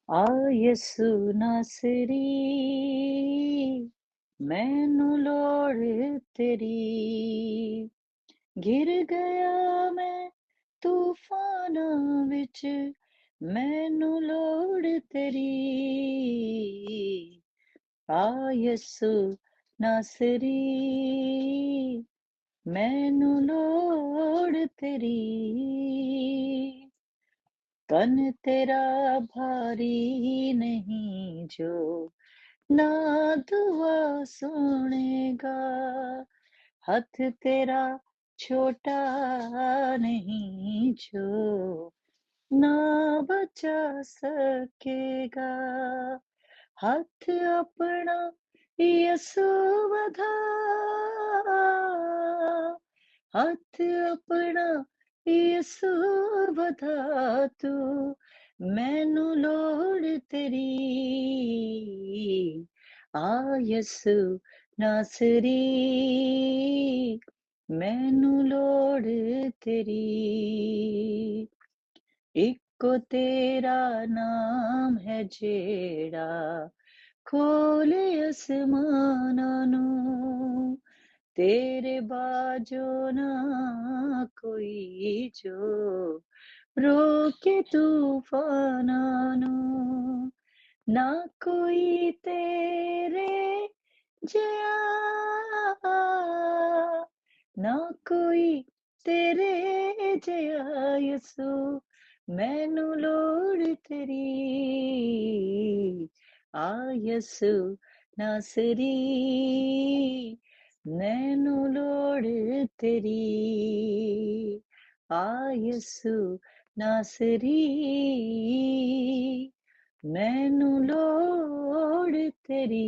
ਆ ਯਿਸੂ ਨਾਸਰੀ ਮੈਨੂੰ ਲੋੜ ਤੇਰੀ ਗਿਰ ਗਿਆ ਮੈਂ ਤੂਫਾਨਾਂ ਵਿੱਚ ਮੈਨੂੰ ਲੋੜ ਤੇਰੀ ਆ ਯਿਸੂ ਨਾਸਰੀ ਮੈਨੂੰ ਲੋੜ ਤੇਰੀ तन तेरा भारी नहीं जो ना दुआ सुनेगा हाथ तेरा छोटा नहीं जो ना बचा सकेगा हाथ अपना यसु बधा हाथ अपना यसु बधा तू मैनू लोड़ तेरी आ यसु नासरी मैनू लोड़ तेरी इको तेरा नाम है जेड़ा खोले आसमाना नू तेरे बाजो ना कोई जो रोके तूफाना नू ना कोई तेरे जया ना कोई तेरे जया यसू मैनू लोड़ तेरी आ यसू नासरी मैनू लोड़ तेरी आ यसू नासरी मैनू लोड़ तेरी